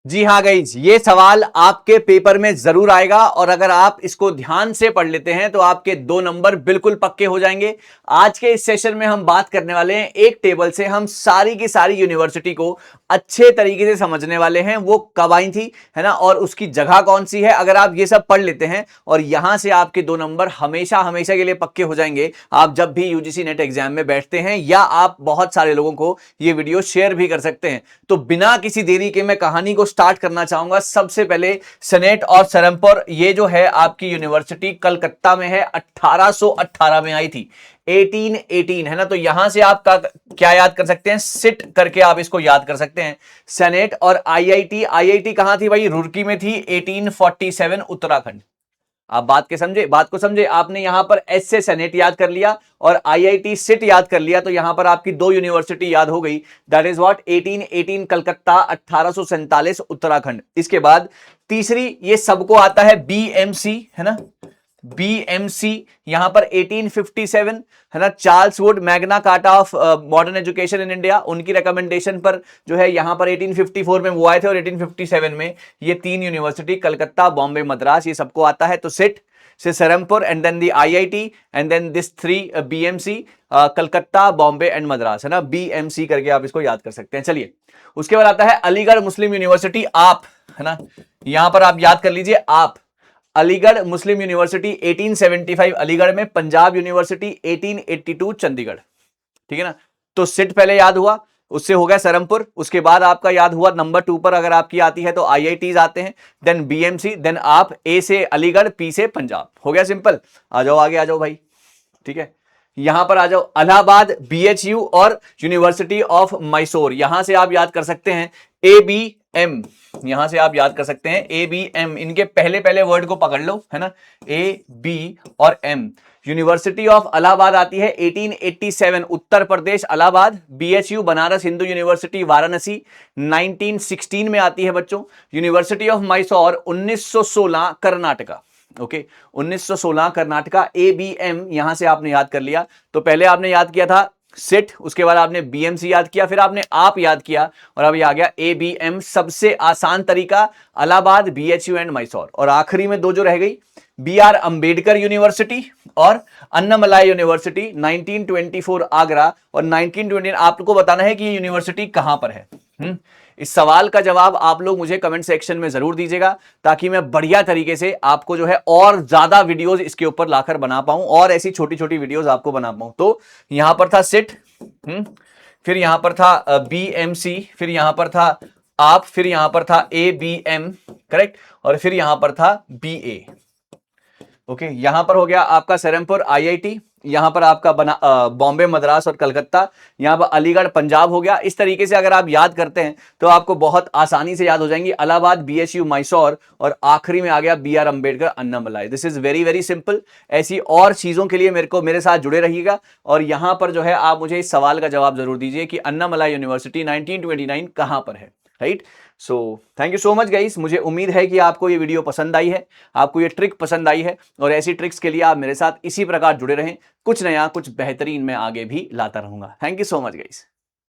जी हाँ गाइज, ये सवाल आपके पेपर में जरूर आएगा और अगर आप इसको ध्यान से पढ़ लेते हैं तो आपके 2 नंबर बिल्कुल पक्के हो जाएंगे। आज के इस सेशन में हम बात करने वाले हैं एक टेबल से हम सारी की सारी यूनिवर्सिटी को अच्छे तरीके से समझने वाले हैं, वो कब आई थी, है ना, और उसकी जगह कौन सी है। अगर आप ये सब पढ़ लेते हैं और यहां से आपके 2 नंबर हमेशा हमेशा के लिए पक्के हो जाएंगे। आप जब भी यूजीसी नेट एग्जाम में बैठते हैं या आप बहुत सारे लोगों को ये वीडियो शेयर भी कर सकते हैं। तो बिना किसी देरी के मैं कहानी को स्टार्ट करना चाहूंगा। सबसे पहले सेनेट और सरमपुर, ये जो है आपकी यूनिवर्सिटी कलकत्ता में है, 1818 में आई थी, 1818, है ना। तो यहां से आप क्या याद कर सकते हैं, सिट करके आप इसको याद कर सकते हैं। सेनेट और आईआईटी, आईआईटी कहां थी भाई, रुड़की में थी, 1847 उत्तराखंड। आप बात को समझे। आपने यहां पर एस से सेनेट याद कर लिया और आईआईटी सिट याद कर लिया, तो यहां पर आपकी 2 यूनिवर्सिटी याद हो गई। That is what, 1818 Calcutta, 1847 Uttarakhand. इसके बाद तीसरी, ये सबको आता है, बीएमसी, है ना, बीएमसी यहां पर 1857, है ना, Charles Wood, Magna carta of modern education in India, उनकी रिकमेंडेशन पर जो है यहां पर 1854 में वो आए थे और 1857 में ये 3 यूनिवर्सिटी कलकत्ता, बॉम्बे, मद्रास, ये सबको आता है। तो सिट से Serampore and then the IIT and then this 3 BMC, Calcutta, Bombay and Madras, है ना, बीएमसी करके आप इसको याद कर सकते हैं। चलिए, उसके बाद आता है अलीगढ़ मुस्लिम यूनिवर्सिटी, आप, है ना, यहां पर आप याद कर लीजिए, आप अलीगढ़ मुस्लिम यूनिवर्सिटी 1875 अलीगढ़ में, पंजाब यूनिवर्सिटी 1882 चंडीगढ़, ठीक है ना। तो सिट पहले याद हुआ, उससे हो गया सरमपुर, उसके बाद आपका याद हुआ नंबर 2 पर अगर आपकी आती है तो आईआईटीज आते हैं, देन बीएमसी, देन आप ए से अलीगढ़, पी से पंजाब, हो गया सिंपल। आ जाओ आगे, आ जाओ भाई, ठीक है। यहां पर आ जाओ, इलाहाबाद, बीएचयू और यूनिवर्सिटी ऑफ मैसूर, यहां से आप याद कर सकते हैं एबीएम, यहां से आप याद कर सकते हैं एबीएम, इनके पहले पहले वर्ड को पकड़ लो, है ना, ए बी और एम। यूनिवर्सिटी ऑफ इलाहाबाद आती है 1887 उत्तर प्रदेश इलाहाबाद, बीएचयू बनारस हिंदू यूनिवर्सिटी वाराणसी 1916 में आती है बच्चों। University of Mysore 1916 Karnataka, okay, 1916 Karnataka, ABM यहां से आपने याद कर लिया। तो पहले आपने याद किया था सिट, उसके बाद आपने बीएमसी याद किया, फिर आपने आप याद किया और अब ये आ गया एबीएम। सबसे आसान तरीका इलाहाबाद, बीएचयू एंड मैसूर, और आखिरी में 2 जो रह गई, बीआर अंबेडकर यूनिवर्सिटी और अन्नामलाई यूनिवर्सिटी, 1924 आगरा और 1920। आपको बताना है कि ये यूनिवर्सिटी कहां पर है। इस सवाल का जवाब आप लोग मुझे कमेंट सेक्शन में जरूर दीजिएगा, ताकि मैं बढ़िया तरीके से आपको जो है और ज्यादा वीडियोस इसके ऊपर लाकर बना पाऊं और ऐसी छोटी छोटी वीडियोस आपको बना पाऊं। तो यहां पर था सिट, फिर यहां पर था बीएमसी, फिर यहां पर था आप, फिर यहां पर था एबीएम, करेक्ट, और फिर यहां पर था बीए, ओके। यहां पर हो गया आपका सरमपुर आईआईटी, यहां पर आपका बना बॉम्बे, मद्रास और कलकत्ता, यहां पर अलीगढ़ पंजाब हो गया। इस तरीके से अगर आप याद करते हैं तो आपको बहुत आसानी से याद हो जाएंगी, इलाहाबाद, बीएचयू, मैसूर और आखिरी में आ गया BR Ambedkar, Annamalai. This is very very simple. ऐसी और चीजों के लिए मेरे साथ जुड़े रहिएगा और यहां पर जो है आप मुझे इस सवाल का जवाब जरूर दीजिए कि अन्नामलाई यूनिवर्सिटी 1929 कहां पर है, right. So thank you so much guys, मुझे उम्मीद है कि आपको ये वीडियो पसंद आई है, आपको ये ट्रिक पसंद आई है और ऐसी ट्रिक्स के लिए आप मेरे साथ इसी प्रकार जुड़े रहें। कुछ नया, कुछ बेहतरीन मैं आगे भी लाता रहूंगा। Thank you so much guys.